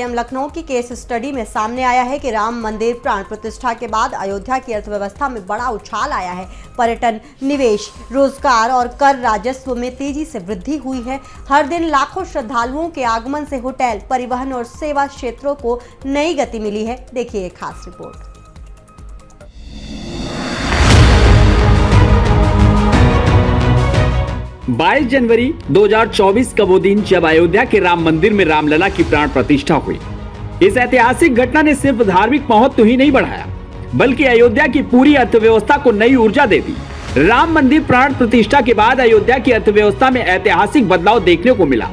IIM Lucknow की case study में सामने आया है कि राम मंदिर प्राण प्रतिष्ठा के बाद अयोध्या की अर्थव्यवस्था में बड़ा उछाल आया है। पर्यटन, निवेश, रोजगार और कर राजस्व में तेजी से वृद्धि हुई है। हर दिन लाखों श्रद्धालुओं के आगमन से होटल, परिवहन और सेवा क्षेत्रों को नई गति मिली है। देखिए एक खास रिपोर्ट। बाईस जनवरी 2024 का वो दिन जब अयोध्या के राम मंदिर में रामलला की प्राण प्रतिष्ठा हुई। इस ऐतिहासिक घटना ने सिर्फ धार्मिक महत्व ही नहीं बढ़ाया, बल्कि अयोध्या की पूरी अर्थव्यवस्था को नई ऊर्जा दे दी। राम मंदिर प्राण प्रतिष्ठा के बाद अयोध्या की अर्थव्यवस्था में ऐतिहासिक बदलाव देखने को मिला।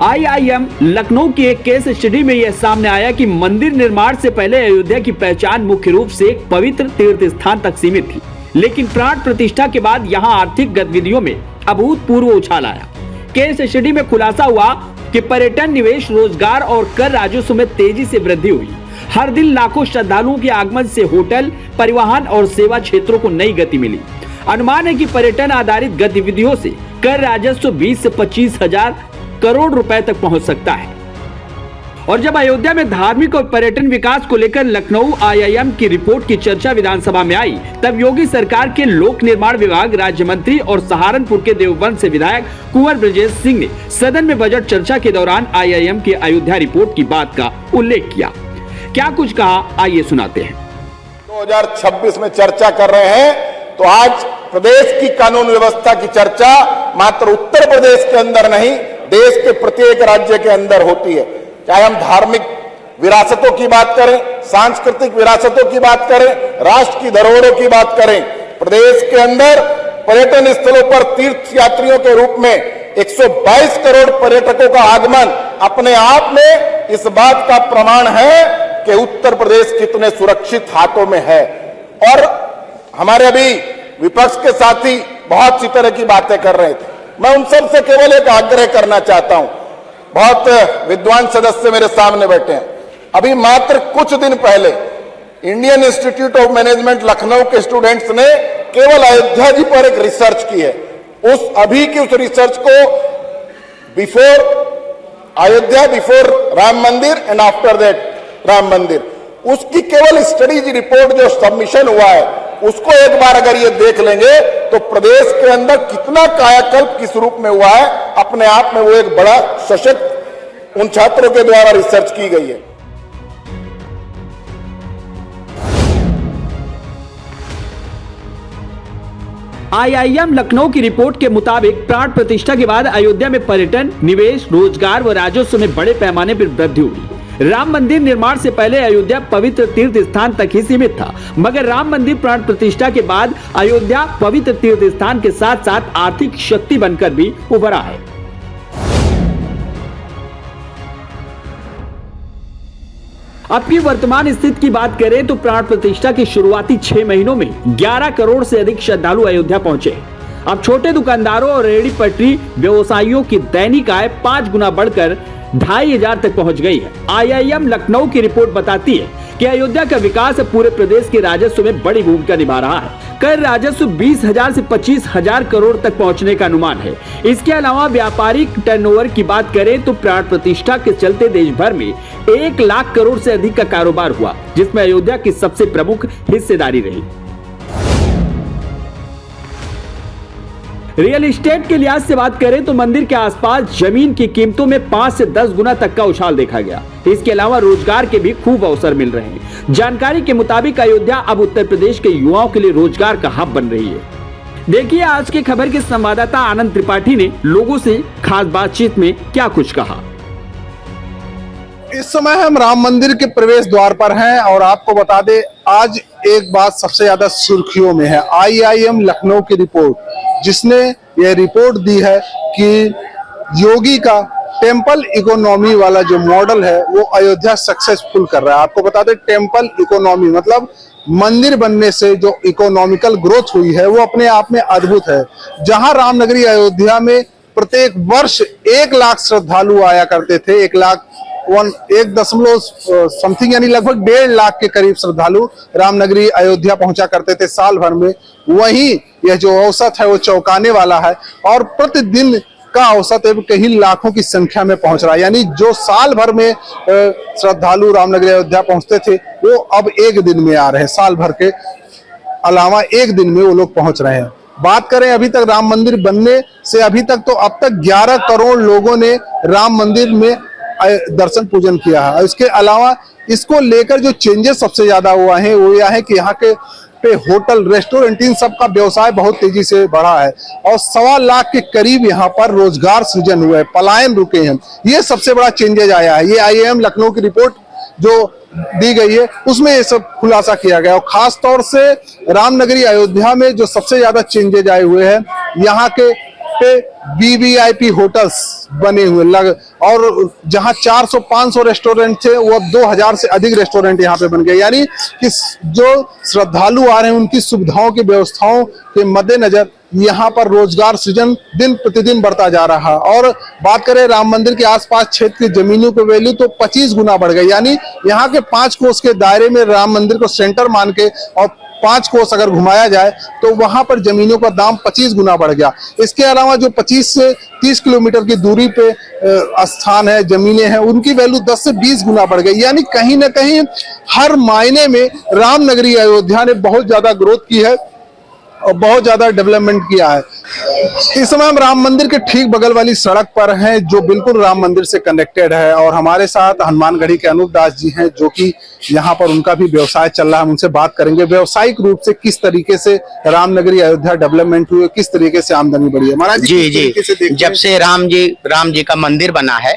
आईआईएम लखनऊ की एक केस स्टडी में यह सामने आया कि मंदिर निर्माण से पहले अयोध्या की पहचान मुख्य रूप से एक पवित्र तीर्थ स्थान तक सीमित थी, लेकिन प्राण प्रतिष्ठा के बाद यहाँ आर्थिक गतिविधियों में अभूतपूर्व उछाल आया। केस स्टडी में खुलासा हुआ कि पर्यटन, निवेश, रोजगार और कर राजस्व में तेजी से वृद्धि हुई। हर दिन लाखों श्रद्धालुओं के आगमन से होटल, परिवहन और सेवा क्षेत्रों को नई गति मिली। अनुमान है कि पर्यटन आधारित गतिविधियों से कर राजस्व 20 से 25 हजार करोड़ रुपए तक पहुंच सकता है। और जब अयोध्या में धार्मिक और पर्यटन विकास को लेकर लखनऊ आईआईएम की रिपोर्ट की चर्चा विधानसभा में आई, तब योगी सरकार के लोक निर्माण विभाग राज्य मंत्री और सहारनपुर के देवबंद से विधायक कुंवर ब्रजेश सिंह ने सदन में बजट चर्चा के दौरान आईआईएम की अयोध्या रिपोर्ट की बात का उल्लेख किया। क्या कुछ कहा, आइए सुनाते हैं। 2026 में चर्चा कर रहे हैं तो आज प्रदेश की कानून व्यवस्था की चर्चा मात्र उत्तर प्रदेश के अंदर नहीं, देश के प्रत्येक राज्य के अंदर होती है। चाहे हम धार्मिक विरासतों की बात करें, सांस्कृतिक विरासतों की बात करें, राष्ट्र की धरोहरों की बात करें, प्रदेश के अंदर पर्यटन स्थलों पर तीर्थ यात्रियों के रूप में 122 करोड़ पर्यटकों का आगमन अपने आप में इस बात का प्रमाण है कि उत्तर प्रदेश कितने सुरक्षित हाथों में है। और हमारे अभी विपक्ष के साथी बहुत सी तरह की बातें कर रहे थे। मैं उन सब से केवल एक आग्रह करना चाहता हूं। बहुत विद्वान सदस्य मेरे सामने बैठे हैं। अभी मात्र कुछ दिन पहले Indian institute of management Lucknow के स्टूडेंट्स ने केवल अयोध्या जी पर एक रिसर्च की है। उस रिसर्च को बिफोर अयोध्या, बिफोर राम मंदिर एंड आफ्टर दैट राम मंदिर, उसकी केवल स्टडी की रिपोर्ट जो सबमिशन हुआ है, उसको एक बार अगर ये देख लेंगे तो प्रदेश के अंदर कितना कायाकल्प किस रूप में हुआ है, अपने आप में वो एक बड़ा सशक्त उन छात्रों के द्वारा रिसर्च की गई है। आईआईएम लखनऊ की रिपोर्ट के मुताबिक प्राण प्रतिष्ठा के बाद अयोध्या में पर्यटन, निवेश, रोजगार व राजस्व में बड़े पैमाने पर वृद्धि हुई। राम मंदिर निर्माण से पहले अयोध्या पवित्र तीर्थ स्थान तक ही सीमित था, मगर राम मंदिर प्राण प्रतिष्ठा के बाद अयोध्या पवित्र तीर्थ स्थान के साथ साथ आर्थिक शक्ति बनकर भी उभरा है। अब की वर्तमान स्थिति की बात करें तो प्राण प्रतिष्ठा की शुरुआती 6 महीनों में 11 करोड़ से अधिक श्रद्धालु अयोध्या पहुंचे। अब छोटे दुकानदारों और रेहड़ी पटरी व्यवसायियों की दैनिक आय 5 गुना बढ़कर 2500 तक पहुंच गई है। आईआईएम लखनऊ की रिपोर्ट बताती है कि अयोध्या का विकास पूरे प्रदेश के राजस्व में बड़ी भूमिका निभा रहा है। कर राजस्व 20,000 से 25,000 करोड़ तक पहुंचने का अनुमान है। इसके अलावा व्यापारिक टर्नओवर की बात करें तो प्राण प्रतिष्ठा के चलते देश भर में 1 लाख करोड़ से अधिक का कारोबार हुआ, जिसमें अयोध्या की सबसे प्रमुख हिस्सेदारी रही। रियल एस्टेट के लिहाज से बात करें तो मंदिर के आसपास जमीन की कीमतों में 5 से 10 गुना तक का उछाल देखा गया। इसके अलावा रोजगार के भी खूब अवसर मिल रहे हैं। जानकारी के मुताबिक अयोध्या अब उत्तर प्रदेश के युवाओं के लिए रोजगार का हब बन रही है। देखिए आज के खबर के संवाददाता आनंद त्रिपाठी ने लोगों से खास बातचीत में क्या कुछ कहा। इस समय हम राम मंदिर के प्रवेश द्वार पर हैं और आपको बता दें आज एक बात सबसे ज्यादा सुर्खियों में है। आईआईएम लखनऊ की रिपोर्ट, जिसने यह रिपोर्ट दी है कि योगी का टेम्पल इकोनॉमी वाला जो मॉडल है वो अयोध्या सक्सेसफुल कर रहा है। आपको बता दें टेम्पल इकोनॉमी मतलब मंदिर बनने से जो इकोनॉमिकल ग्रोथ हुई है वो अपने आप में अद्भुत है। जहां रामनगरी अयोध्या में प्रत्येक वर्ष 1 लाख श्रद्धालु आया करते थे, 1 समथिंग यानी लगभग 1.5 लाख के करीब श्रद्धालु रामनगरी अयोध्या पहुंचा करते थे साल भर में, वहीं यह जो औसत है वो चौंकाने वाला है। और प्रतिदिन का औसत है कहीं लाखों की संख्या में पहुंच रहा है। यानी जो साल भर में श्रद्धालु रामनगरी अयोध्या पहुंचते थे वो अब एक दिन में आ रहे हैं, साल भर के अलावा एक दिन में वो लोग पहुंच रहे हैं। बात करें अभी तक राम मंदिर बनने से अभी तक तो अब तक 11 करोड़ लोगों ने राम मंदिर में दर्शन पूजन किया है। इसके अलावा इसको लेकर जो चेंजेस सबसे ज्यादा हुआ है वो यह है कि यहाँ के पे होटल, रेस्टोरेंट, इन सब का व्यवसाय बहुत तेजी से बढ़ा है और 1.25 लाख के करीब यहाँ पर रोजगार सृजन हुआ है, पलायन रुके हैं। ये सबसे बड़ा चेंजेज आया है। ये IIM लखनऊ की रिपोर्ट जो दी गई है उसमें ये सब खुलासा किया गया और खास तौर से रामनगरी अयोध्या में जो सबसे ज्यादा चेंजेज आए हुए हैं, यहाँ के पे VVIP होटल्स बने हुए और जहां 400-500 रेस्टोरेंट थे वो अब 2000 से अधिक रेस्टोरेंट यहाँ पे बन गए। यानी कि जो श्रद्धालु आ रहे हैं उनकी सुविधाओं की व्यवस्थाओं के मद्देनजर यहाँ पर रोजगार सृजन दिन प्रतिदिन बढ़ता जा रहा है। और बात करें राम मंदिर के आसपास क्षेत्र की जमीनों की वैल्यू तो 25 गुना बढ़ गई। यानी यहाँ के 5 कोस के दायरे में राम मंदिर को सेंटर मान के और 5 कोस अगर घुमाया जाए तो वहां पर जमीनों का दाम 25 गुना बढ़ गया। इसके अलावा जो 25 से 30 किलोमीटर की दूरी पे स्थान है, जमीनें हैं, उनकी वैल्यू 10 से 20 गुना बढ़ गई। यानी कहीं ना कहीं हर मायने में रामनगरी अयोध्या ने बहुत ज्यादा ग्रोथ की है और बहुत ज्यादा डेवलपमेंट किया है। इस समय हम राम मंदिर के ठीक बगल वाली सड़क पर हैं जो बिल्कुल राम मंदिर से कनेक्टेड है और हमारे साथ हनुमानगढ़ी के अनूप दास जी हैं जो कि यहाँ पर उनका भी व्यवसाय चल रहा है। हम उनसे बात करेंगे व्यावसायिक रूप से किस तरीके से रामनगरी अयोध्या डेवलपमेंट हुई है, किस तरीके से आमदनी बढ़ी है। महाराज जी, जब से राम जी का मंदिर बना है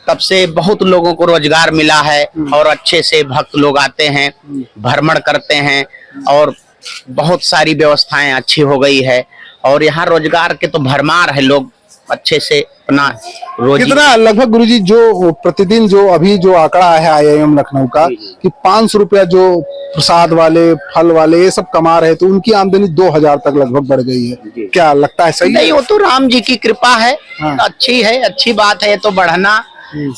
तब से बहुत लोगों को रोजगार मिला है और अच्छे से भक्त लोग आते हैं, भ्रमण करते हैं और बहुत सारी व्यवस्थाएं अच्छी हो गई है और यहाँ रोजगार के तो भरमार है, लोग अच्छे से अपना कितना लगभग गुरुजी जो प्रतिदिन जो अभी जो आंकड़ा है IIM लखनऊ का कि 500 रुपया जो प्रसाद वाले, फल वाले ये सब कमा रहे तो उनकी आमदनी 2000 तक लगभग बढ़ गई है। क्या लगता है सही नहीं, वो तो राम जी की कृपा है। हाँ। अच्छी है, अच्छी बात है। तो बढ़ना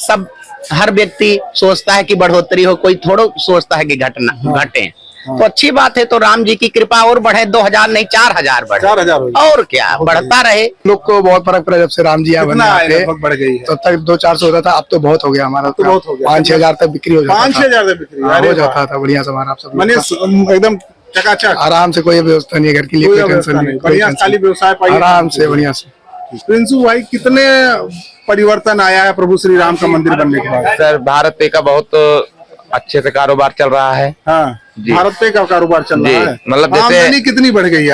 सब हर व्यक्ति सोचता है कि बढ़ोतरी हो, कोई थोड़ा सोचता है कि घटे। तो अच्छी बात है। तो राम जी की कृपा और बढ़े, 2000 नहीं 4000 बढ़े, 4000 और क्या बढ़ता रहे। लोग को बहुत फर्क पड़ा जब से राम जी यहाँ बढ़ गई है। तो तक 200-400 होता था, अब तो बहुत हो गया हमारा। तो बहुत हो गया, 5-6 हजार तक बिक्री हो जाता 5-6 हजार तक बिक्री हो जाता था। बढ़िया सामान आप सब एकदम चकाचक, आराम से, कोई व्यवस्था नहीं है घर के लिए, कोई टेंशन नहीं, बढ़िया खाली व्यवसाय पाइए आराम से बढ़िया से। प्रिंसू भाई, कितने परिवर्तन आया है प्रभु श्री राम का मंदिर बनने के बाद? सर, भारत पे का बहुत अच्छे से कारोबार चल रहा है। हाँ, भारत पे का कारोबार चल रहा है। मतलब जैसे आमदनी कितनी बढ़ गई है?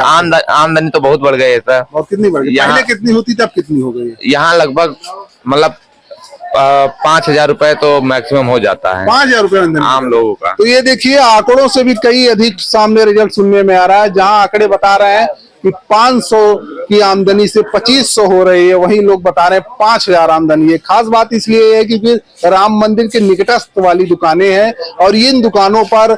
आमदनी तो बहुत बढ़ गई है सर। और कितनी बढ़ गई? पहले कितनी होती थी, अब कितनी हो गई है? यहाँ लगभग मतलब 5000 रुपए तो मैक्सिमम हो जाता है, 5000 रुपए आम लोगों का। तो ये देखिए आंकड़ों से भी कई अधिक सामने रिजल्ट सुनने में आ रहा है। जहां आंकड़े बता रहे हैं कि 500 की आमदनी से 2500 हो रही है, वहीं लोग बता रहे हैं 5000 आमदनी है। खास बात इसलिए है क्योंकि राम मंदिर के निकटस्थ वाली दुकानें हैं और इन दुकानों पर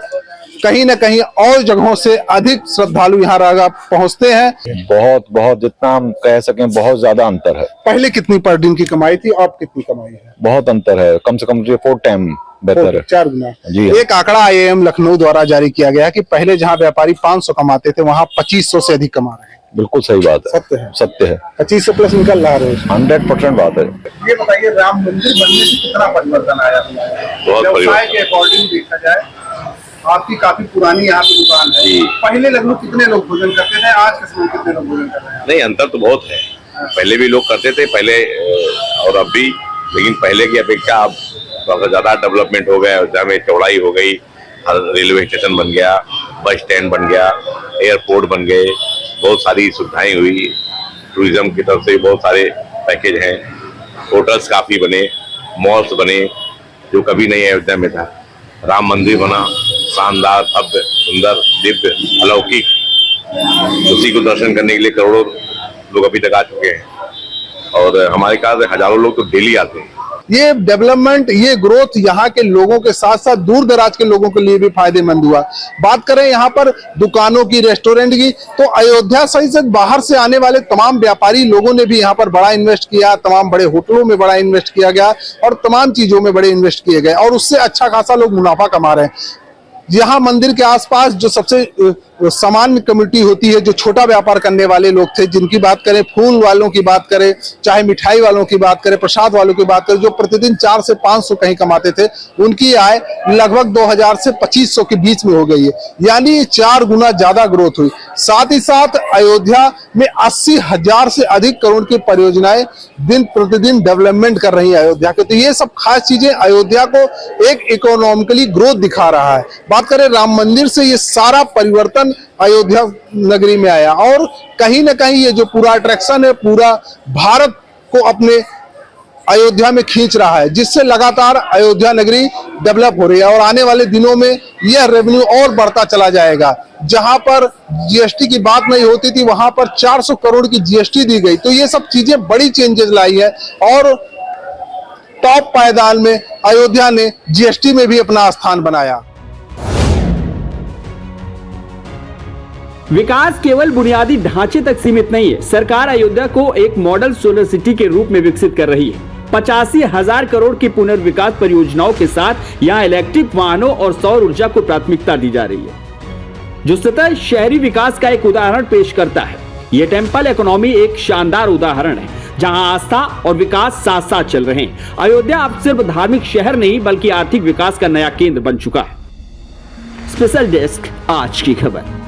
कहीं न कहीं और जगहों से अधिक श्रद्धालु यहाँ पहुंचते हैं। बहुत जितना हम कह सकें बहुत ज्यादा अंतर है। पहले कितनी पर दिन की कमाई थी, अब कितनी कमाई है? बहुत अंतर है, कम से कम 4 टाइम बेहतर है, 4 गुना जी। एक आंकड़ा IIM लखनऊ द्वारा जारी किया गया है कि पहले जहाँ व्यापारी 500 कमाते थे वहाँ 2500 से अधिक कमा रहे हैं। बिल्कुल सही बात है, सत्य है। 2500 प्लस निकल रहा है, 100% बात है। ये बताइए राम मंदिर बनने से कितना परिवर्तन आया? व्यवसाय के अकॉर्डिंग देखा जाए, आपकी काफी पुरानी यहाँ की दुकान है। पहले लगभग कितने लोग भोजन करते थे, आज के समय कितने लोग भोजन कर रहे हैं? नहीं, अंतर तो बहुत है। पहले भी लोग करते थे पहले और अब भी, लेकिन पहले की अपेक्षा अब थोड़ा ज्यादा डेवलपमेंट हो गया। अयोध्या में चौड़ाई हो गई, रेलवे स्टेशन बन गया, बस स्टैंड बन गया, एयरपोर्ट बन गए, बहुत सारी सुविधाएं हुई। टूरिज्म की तरफ से बहुत सारे पैकेज हैं, होटल्स काफी बने, मॉल्स बने जो कभी नहीं अयोध्या में था। राम मंदिर बना, शानदार, भव्य, सुंदर, दिव्य, अलौकिक। उसी को दर्शन करने के लिए करोड़ों लोग अभी तक आ चुके हैं और हमारे ख्याल से हजारों लोग तो डेली आते हैं। ये डेवलपमेंट, ये ग्रोथ यहाँ के लोगों के साथ साथ दूर दराज के लोगों के लिए भी फायदेमंद हुआ। बात करें यहाँ पर दुकानों की, रेस्टोरेंट की, तो अयोध्या सहित से बाहर से आने वाले तमाम व्यापारी लोगों ने भी यहाँ पर बड़ा इन्वेस्ट किया, तमाम बड़े होटलों में बड़ा इन्वेस्ट किया गया और तमाम चीजों में बड़े इन्वेस्ट किए गए और उससे अच्छा खासा लोग मुनाफा कमा रहे हैं। यहाँ मंदिर के आसपास जो सबसे सामान्य कम्युनिटी होती है, जो छोटा व्यापार करने वाले लोग थे, जिनकी बात करें, फूल वालों की बात करें, चाहे मिठाई वालों की बात करें, प्रसाद वालों की बात करें, जो प्रतिदिन 4 से 500 कहीं कमाते थे, उनकी आय लगभग 2000 से 2500 के बीच में हो गई है, यानी 4 गुना ज्यादा ग्रोथ हुई। साथ ही साथ अयोध्या में 80,000 से अधिक करोड़ की परियोजनाएं दिन प्रतिदिन डेवलपमेंट कर रही है अयोध्या के। तो ये सब खास चीजें अयोध्या को एक इकोनॉमिकली ग्रोथ दिखा रहा है। बात करें राम मंदिर से, ये सारा परिवर्तन अयोध्या नगरी में आया और कहीं ना कहीं ये जो पूरा अट्रैक्शन है, पूरा भारत को अपने अयोध्या में खींच रहा है, जिससे लगातार अयोध्या नगरी डेवलप हो रही है और आने वाले दिनों में यह रेवेन्यू और बढ़ता चला जाएगा। जहां पर जीएसटी की बात नहीं होती थी, वहां पर 400 करोड़ की जीएसटी दी गई। तो ये सब चीजें बड़ी चेंजेस लाई है और टॉप पायदान में अयोध्या ने जीएसटी में भी अपना स्थान बनाया। विकास केवल बुनियादी ढांचे तक सीमित नहीं है। सरकार अयोध्या को एक मॉडल सोलर सिटी के रूप में विकसित कर रही है। 85,000 करोड़ की पुनर्विकास परियोजनाओं के साथ यहां इलेक्ट्रिक वाहनों और सौर ऊर्जा को प्राथमिकता दी जा रही है, जो सतत शहरी विकास का एक उदाहरण पेश करता है। ये टेम्पल इकोनॉमी एक शानदार उदाहरण है, जहां आस्था और विकास साथ साथ चल रहे हैं। अयोध्या अब सिर्फ धार्मिक शहर नहीं, बल्कि आर्थिक विकास का नया केंद्र बन चुका है। स्पेशल डेस्क, आज की खबर।